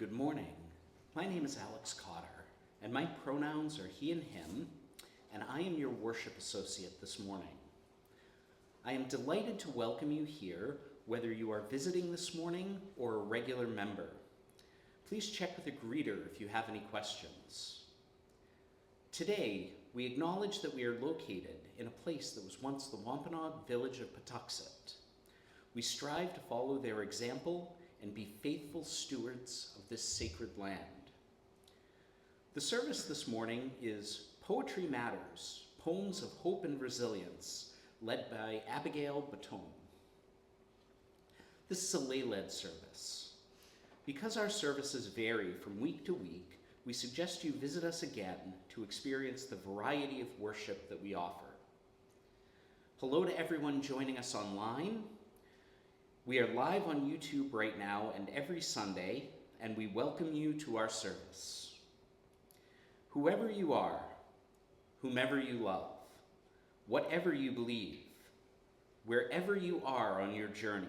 Good morning. My name is Alex Cotter, and my pronouns are he and him, and I am your worship associate this morning. I am delighted to welcome you here, whether you are visiting this morning or a regular member. Please check with a greeter if you have any questions. Today, we acknowledge that we are located in a place that was once the Wampanoag village of Patuxet. We strive to follow their example and be faithful stewards of this sacred land. The service this morning is Poetry Matters, Poems of Hope and Resilience, led by Abigail Bottome. This is a lay-led service. Because our services vary from week to week, we suggest you visit us again to experience the variety of worship that we offer. Hello to everyone joining us online. We are live on YouTube right now and every Sunday, and we welcome you to our service. Whoever you are, whomever you love, whatever you believe, wherever you are on your journey,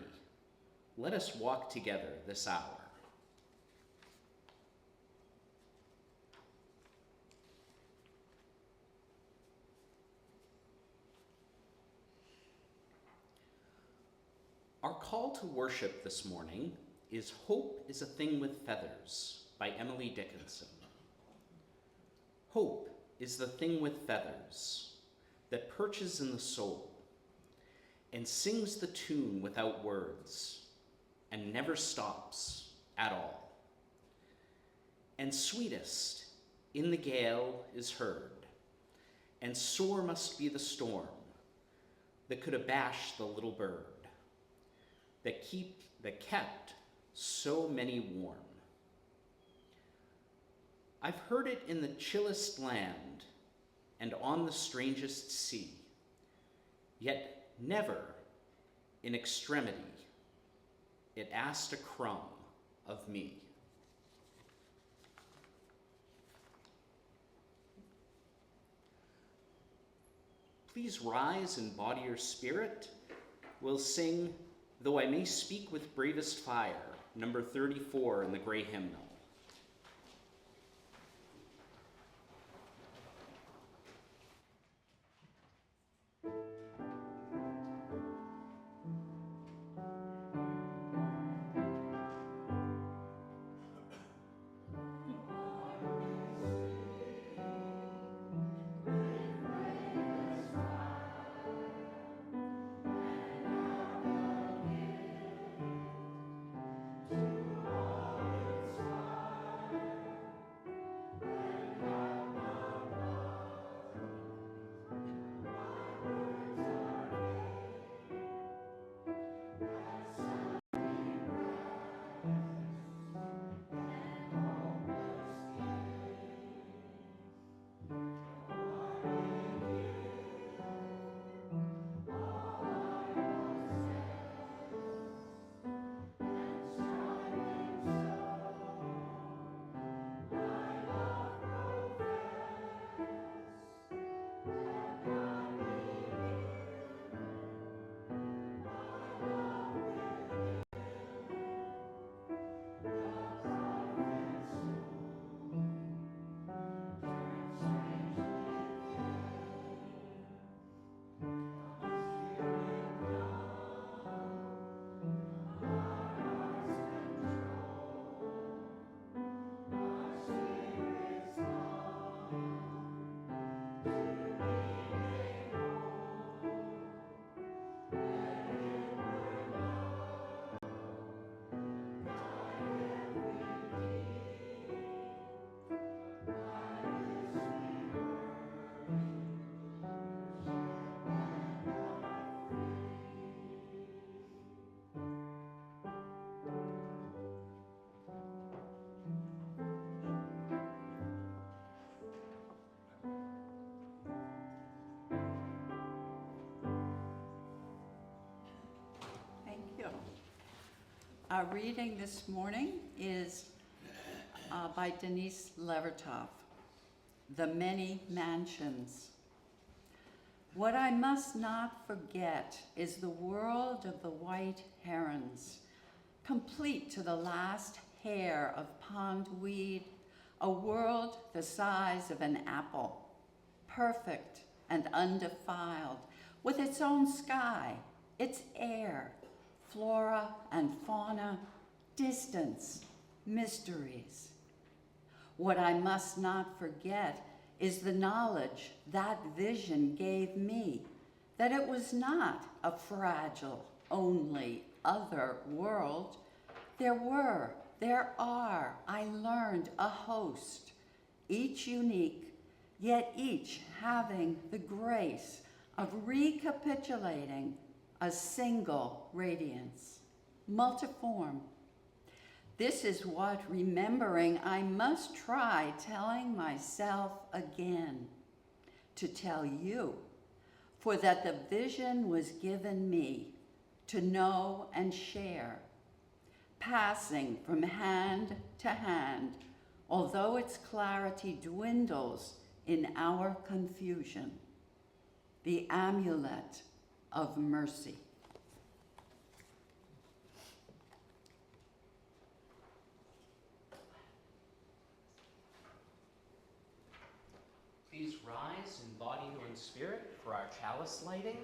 let us walk together this hour. Our call to worship this morning is Hope is a Thing with Feathers by Emily Dickinson. Hope is the thing with feathers that perches in the soul and sings the tune without words and never stops at all. And sweetest in the gale is heard, and sore must be the storm that could abash the little bird that kept so many warm. I've heard it in the chillest land and on the strangest sea, yet never in extremity it asked a crumb of me. Please rise and body your spirit. We'll sing Though I May Speak with Bravest Fire, number 34 in the Gray Hymnal. Our reading this morning is by Denise Levertov, The Many Mansions. What I must not forget is the world of the white herons, complete to the last hair of pondweed, a world the size of an apple, perfect and undefiled, with its own sky, its air, flora and fauna, distance, mysteries. What I must not forget is the knowledge that vision gave me, that it was not a fragile, only other world. There are, I learned, a host, each unique, yet each having the grace of recapitulating a single radiance, multiform. This is what, remembering, I must try telling myself again, to tell you, for that the vision was given me to know and share, passing from hand to hand, although its clarity dwindles in our confusion, the amulet of mercy. Please rise in body or in spirit for our chalice lighting.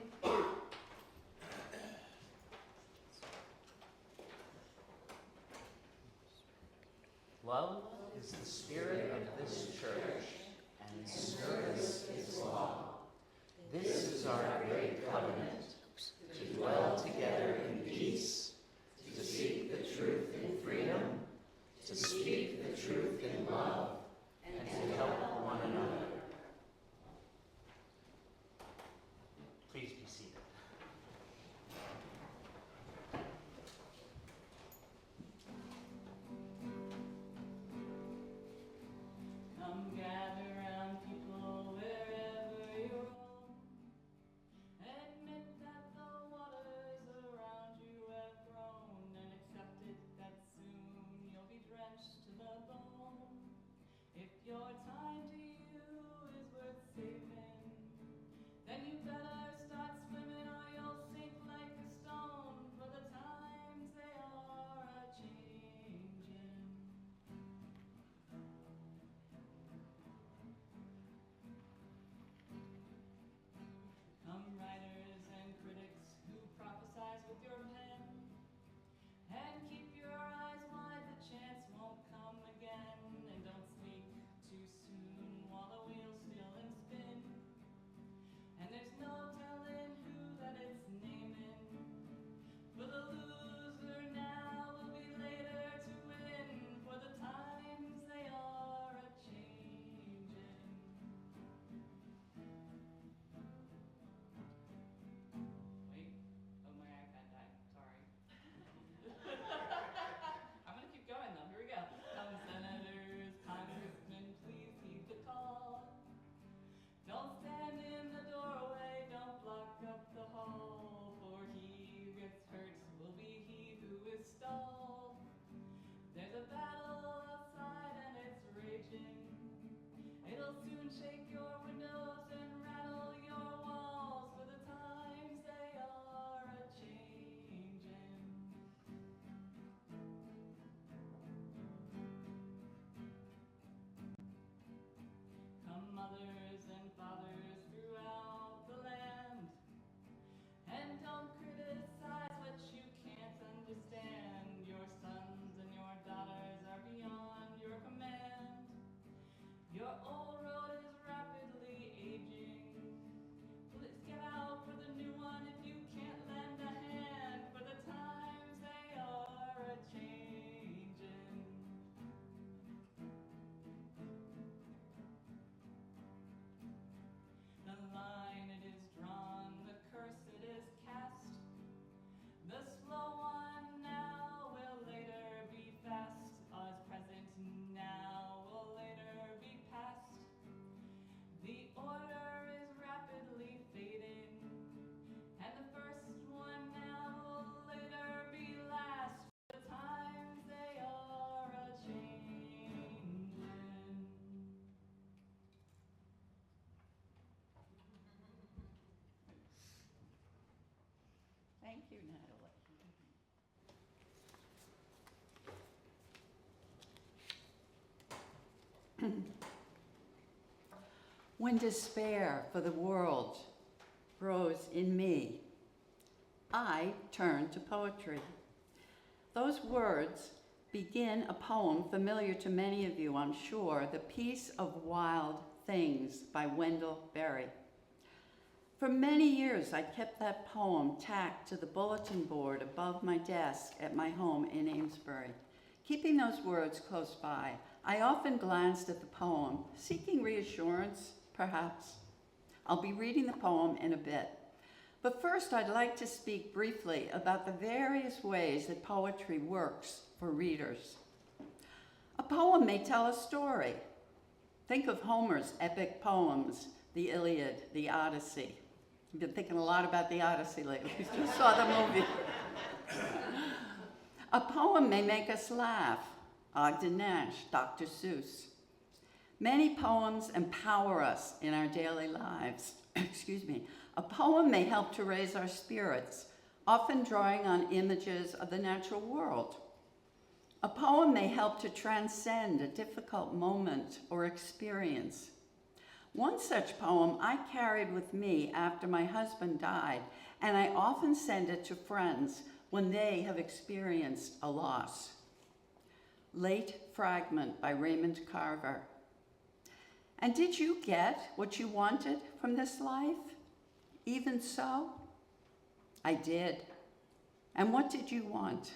Love is the spirit of this church, and service is law. This is our great covenant, to dwell together in peace, to seek the truth in freedom, to speak the truth in love, and to help one another. Please be seated. Come gather round, people, wherever you roam. Admit that the waters around you have grown, and accept it that soon you'll be drenched to the bone. If your time to you is worth saving, then you better start swimming or you'll sink like a stone, for the times they are a-changing. Come writers and critics who prophesize with your pen, and keep your eyes wide, the chance won't come again. And don't speak too soon while the wheel's still in spin, and there's no telling who that it's naming, for the loser now will be later to win, for the times they are a-changing. Wait. Oh, my iPad died. Sorry. I'm gonna keep going though. Here we go. Come senators, congressmen, please heed the call. Don't stand in the doorway, don't block up the hall, for he who gets hurt will be he who is stalled. There's a battle outside and it's raging. It'll soon shake your windows and rattle your walls, for the times they are a-changing. Come mothers and fathers throughout the land, and don't criticize what you can't understand. Your sons and your daughters are beyond your command. Your old road is rapidly aging. Please get out for the new one if you can't lend a hand, for the times they are a-changing. The line it is drawn, the curse it is cast. The slow one now will later be fast, as present now will later be past. The order is rapidly fading, and the first one now will later be last. The times they are a-changing. Thank you, Natalie. When despair for the world rose in me, I turned to poetry. Those words begin a poem familiar to many of you, I'm sure, The Piece of Wild Things by Wendell Berry. For many years, I kept that poem tacked to the bulletin board above my desk at my home in Amesbury. Keeping those words close by, I often glanced at the poem, seeking reassurance, perhaps. I'll be reading the poem in a bit. But first, I'd like to speak briefly about the various ways that poetry works for readers. A poem may tell a story. Think of Homer's epic poems, the Iliad, the Odyssey. I've been thinking a lot about the Odyssey lately. Just saw the movie. A poem may make us laugh. Ogden Nash, Dr. Seuss. Many poems empower us in our daily lives. Excuse me. A poem may help to raise our spirits, often drawing on images of the natural world. A poem may help to transcend a difficult moment or experience. One such poem I carried with me after my husband died, and I often send it to friends when they have experienced a loss. Late Fragment by Raymond Carver. And did you get what you wanted from this life? Even so? I did. And what did you want?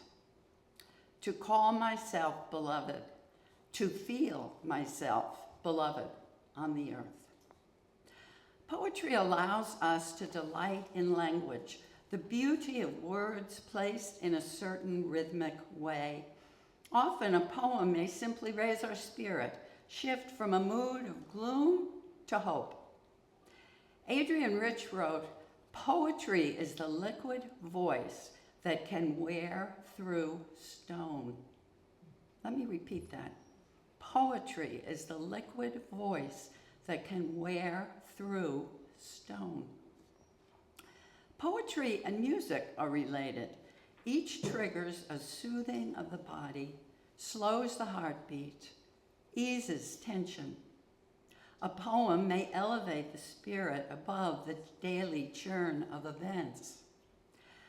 To call myself beloved, to feel myself beloved on the earth. Poetry allows us to delight in language, the beauty of words placed in a certain rhythmic way. Often a poem may simply raise our spirit, shift from a mood of gloom to hope. Adrian Rich wrote, "Poetry is the liquid voice that can wear through stone." Let me repeat that. Poetry is the liquid voice that can wear through stone. Poetry and music are related. Each triggers a soothing of the body, slows the heartbeat, eases tension. A poem may elevate the spirit above the daily churn of events.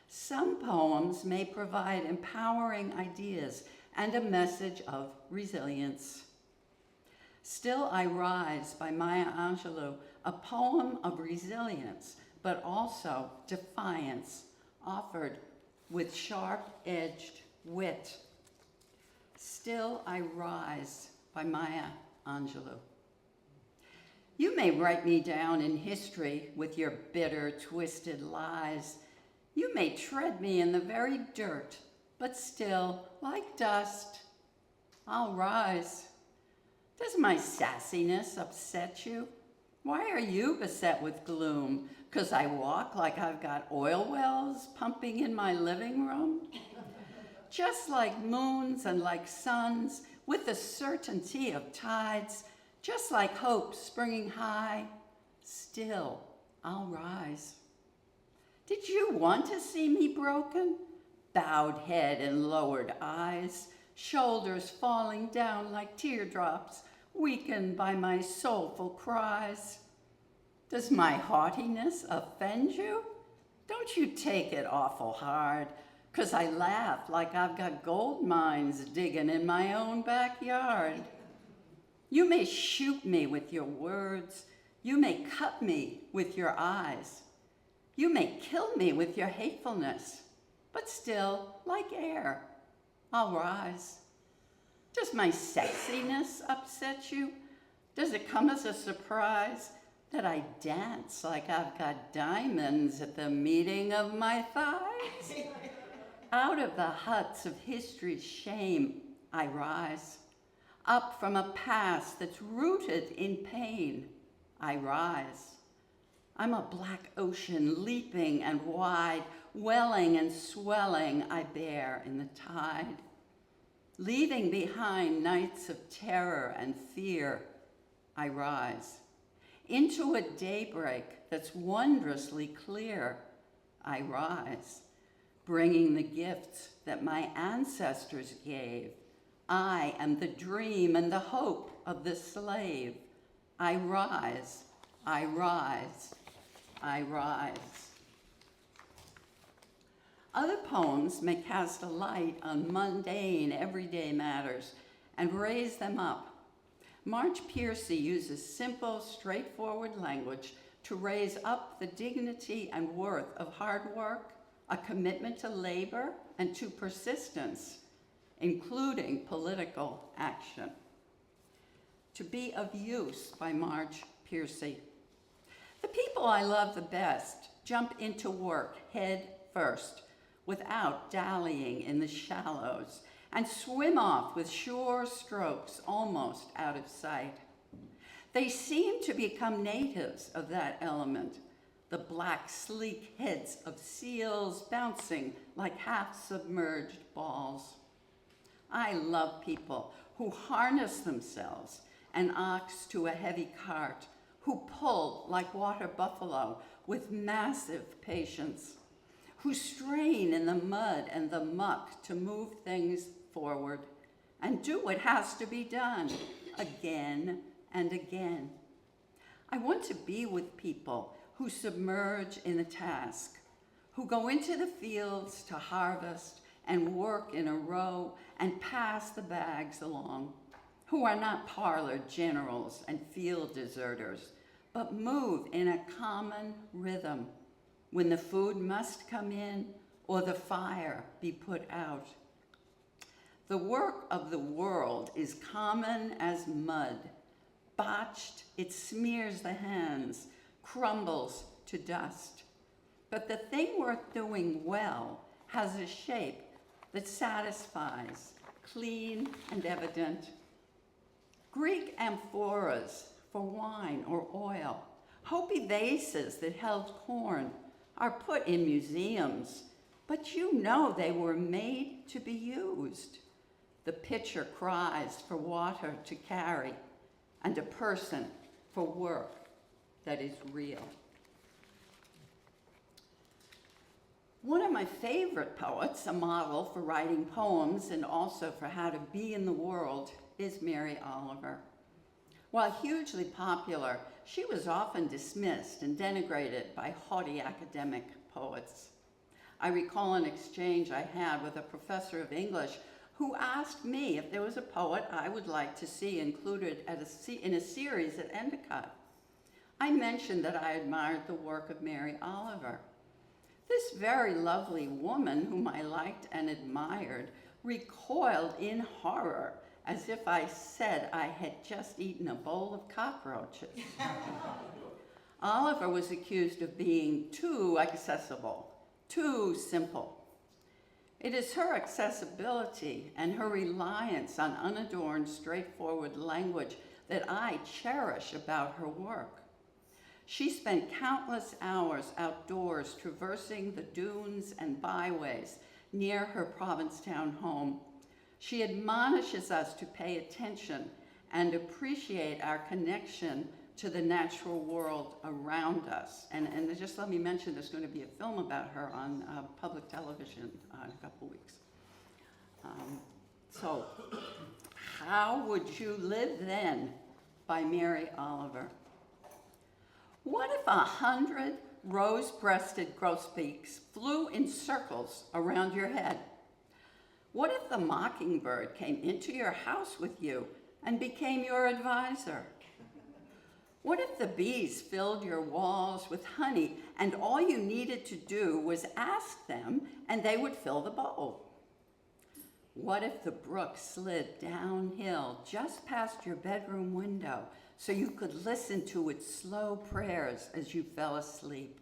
Some poems may provide empowering ideas and a message of resilience. Still I Rise by Maya Angelou, a poem of resilience, but also defiance, offered with sharp-edged wit. Still I Rise by Maya Angelou. You may write me down in history with your bitter, twisted lies. You may tread me in the very dirt, but still, like dust, I'll rise. Does my sassiness upset you? Why are you beset with gloom? 'Cause I walk like I've got oil wells pumping in my living room? Just like moons and like suns, with the certainty of tides, just like hope springing high, still I'll rise. Did you want to see me broken? Bowed head and lowered eyes, shoulders falling down like teardrops, weakened by my soulful cries. Does my haughtiness offend you? Don't you take it awful hard, 'cause I laugh like I've got gold mines digging in my own backyard. You may shoot me with your words. You may cut me with your eyes. You may kill me with your hatefulness, but still, like air, I'll rise. Does my sexiness upset you? Does it come as a surprise that I dance like I've got diamonds at the meeting of my thighs? Out of the huts of history's shame, I rise. Up from a past that's rooted in pain, I rise. I'm a black ocean leaping and wide, welling and swelling I bear in the tide. Leaving behind nights of terror and fear, I rise. Into a daybreak that's wondrously clear, I rise. Bringing the gifts that my ancestors gave. I am the dream and the hope of the slave. I rise, I rise, I rise. Other poems may cast a light on mundane, everyday matters and raise them up. March Piercy uses simple, straightforward language to raise up the dignity and worth of hard work, a commitment to labor, and to persistence, including political action. To be of use by March Piercy. The people I love the best jump into work head first, without dallying in the shallows, and swim off with sure strokes almost out of sight. They seem to become natives of that element, the black, sleek heads of seals bouncing like half-submerged balls. I love people who harness themselves, an ox to a heavy cart, who pull like water buffalo with massive patience, who strain in the mud and the muck to move things forward and do what has to be done again and again. I want to be with people who submerge in a task, who go into the fields to harvest and work in a row and pass the bags along, who are not parlor generals and field deserters, but move in a common rhythm when the food must come in or the fire be put out. The work of the world is common as mud. Botched, it smears the hands, crumbles to dust. But the thing worth doing well has a shape that satisfies, clean and evident. Greek amphoras for wine or oil, Hopi vases that held corn, are put in museums, but you know they were made to be used. The pitcher cries for water to carry, and a person for work that is real. One of my favorite poets, a model for writing poems and also for how to be in the world, is Mary Oliver. While hugely popular, she was often dismissed and denigrated by haughty academic poets. I recall an exchange I had with a professor of English who asked me if there was a poet I would like to see included in a series at Endicott. I mentioned that I admired the work of Mary Oliver. This very lovely woman, whom I liked and admired, recoiled in horror, as if I said I had just eaten a bowl of cockroaches. Oliver was accused of being too accessible, too simple. It is her accessibility and her reliance on unadorned, straightforward language that I cherish about her work. She spent countless hours outdoors traversing the dunes and byways near her Provincetown home. She admonishes us to pay attention and appreciate our connection to the natural world around us. And just let me mention, there's going to be a film about her on public television in a couple weeks. So, How Would You Live Then by Mary Oliver. What if 100 rose-breasted grosbeaks flew in circles around your head? What if the mockingbird came into your house with you and became your advisor? What if the bees filled your walls with honey and all you needed to do was ask them and they would fill the bowl? What if the brook slid downhill just past your bedroom window so you could listen to its slow prayers as you fell asleep?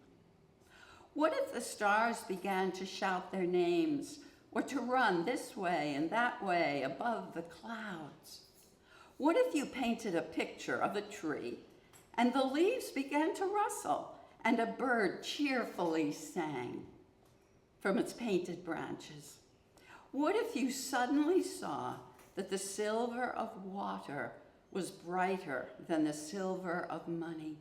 What if the stars began to shout their names or to run this way and that way above the clouds? What if you painted a picture of a tree and the leaves began to rustle and a bird cheerfully sang from its painted branches? What if you suddenly saw that the silver of water was brighter than the silver of money?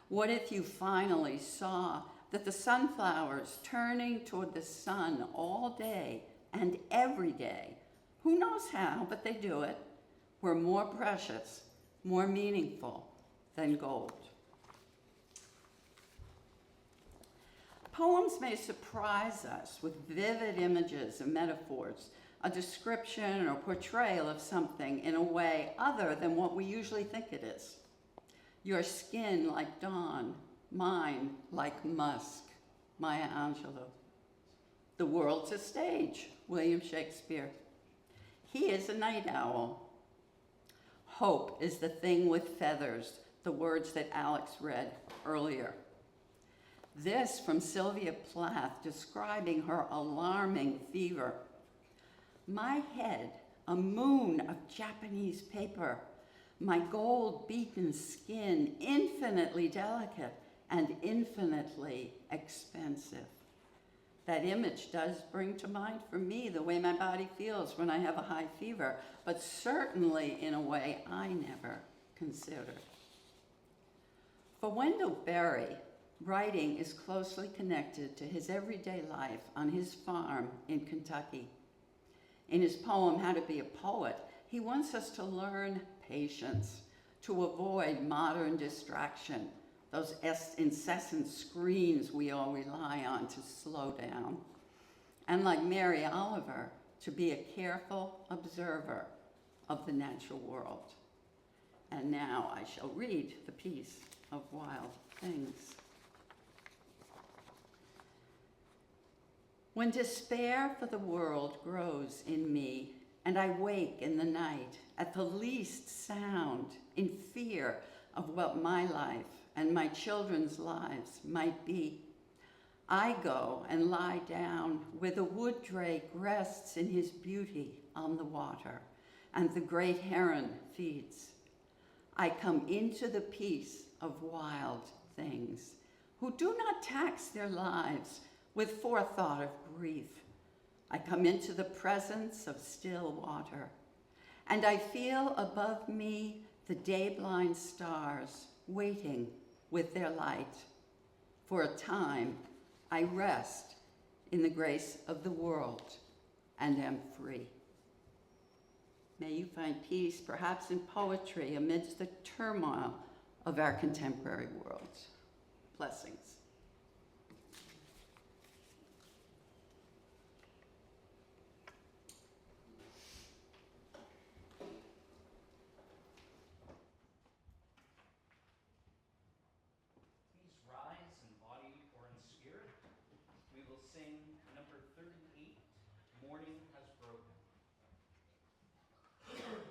What if you finally saw that the sunflowers turning toward the sun all day and every day, who knows how, but they do it, were more precious, more meaningful than gold. Poems may surprise us with vivid images and metaphors, a description or portrayal of something in a way other than what we usually think it is. Your skin like dawn, mine like musk, Maya Angelou. The world's a stage, William Shakespeare. He is a night owl. Hope is the thing with feathers, the words that Alex read earlier. This from Sylvia Plath describing her alarming fever. My head, a moon of Japanese paper, my gold-beaten skin, infinitely delicate and infinitely expensive. That image does bring to mind for me the way my body feels when I have a high fever, but certainly in a way I never considered. For Wendell Berry, writing is closely connected to his everyday life on his farm in Kentucky. In his poem, How to Be a Poet, he wants us to learn patience, to avoid modern distraction, those incessant screens we all rely on to slow down. And like Mary Oliver, to be a careful observer of the natural world. And now I shall read the piece of Wild Things. When despair for the world grows in me, and I wake in the night at the least sound, in fear of what my life and my children's lives might be, I go and lie down where the wood drake rests in his beauty on the water, and the great heron feeds. I come into the peace of wild things, who do not tax their lives with forethought of grief. I come into the presence of still water, and I feel above me the day-blind stars waiting with their light. For a time, I rest in the grace of the world and am free. May you find peace, perhaps in poetry, amidst the turmoil of our contemporary world. Blessings. Sing number 38, Morning Has Broken. First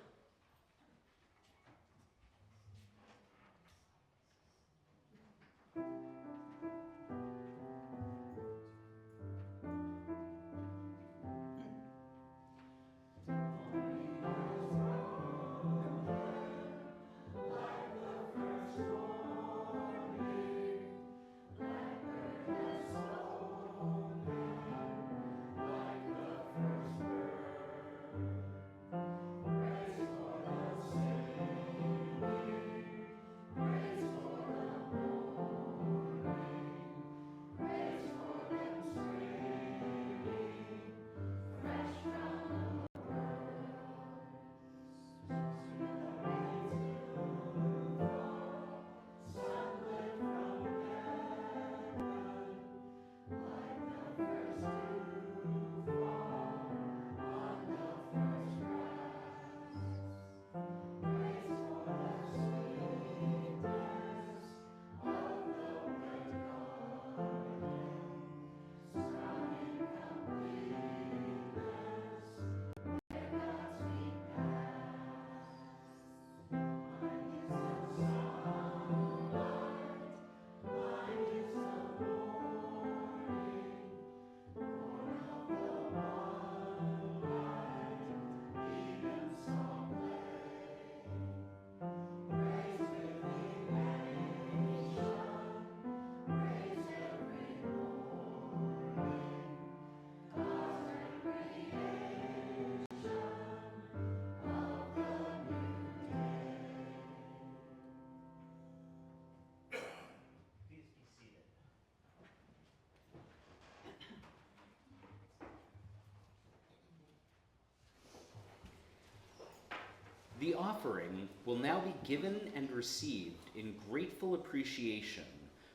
The offering will now be given and received in grateful appreciation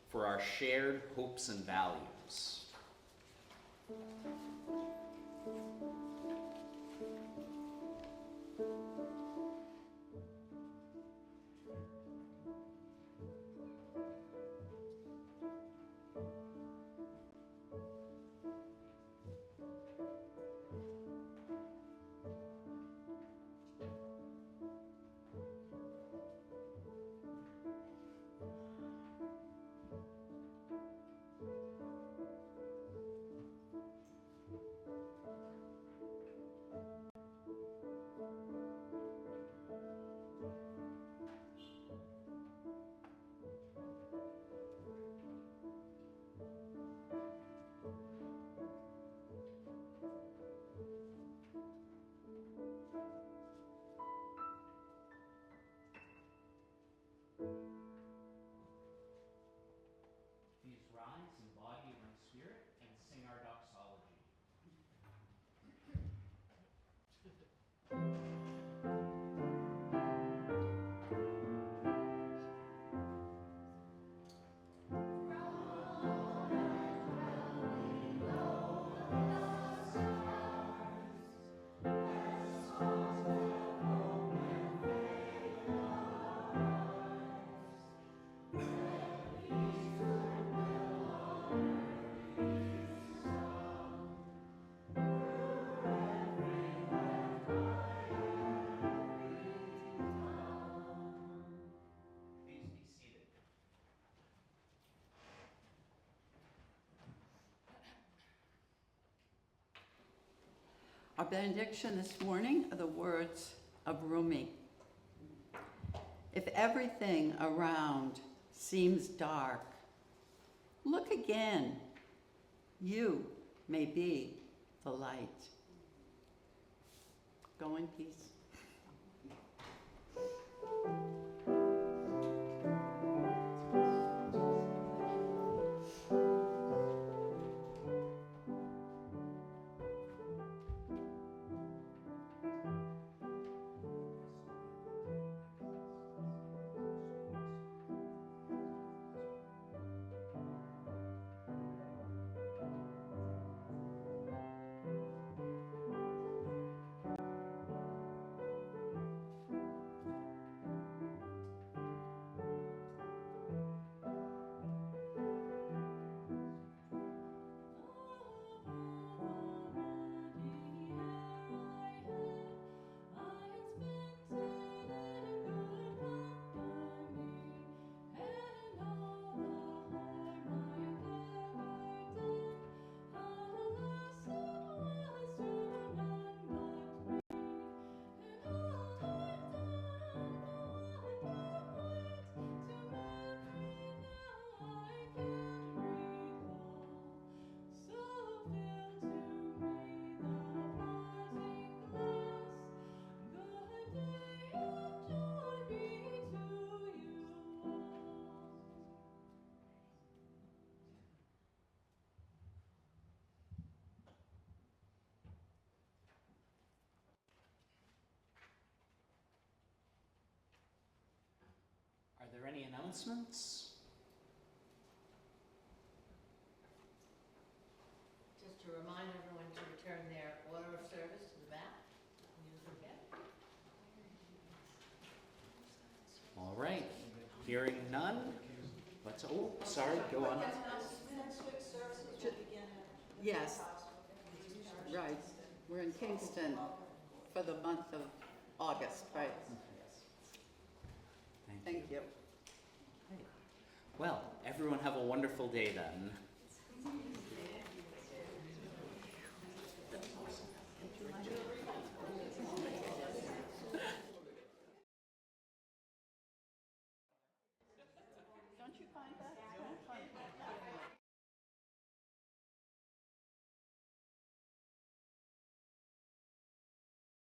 for our shared hopes and values. Please rise in body and in spirit and sing our doxology. Please be seated. Our benediction this morning are the words of Rumi. If everything around seems dark, look again. You may be the light. Go in peace. Are there any announcements? Just to remind everyone to return their order of service to the back. Use the kit. All right, hearing none. Let's, oh, sorry, go on. Next week's services will begin at. Yes, right. We're in Kingston for the month of August, right? Thank you. Well, everyone have a wonderful day then.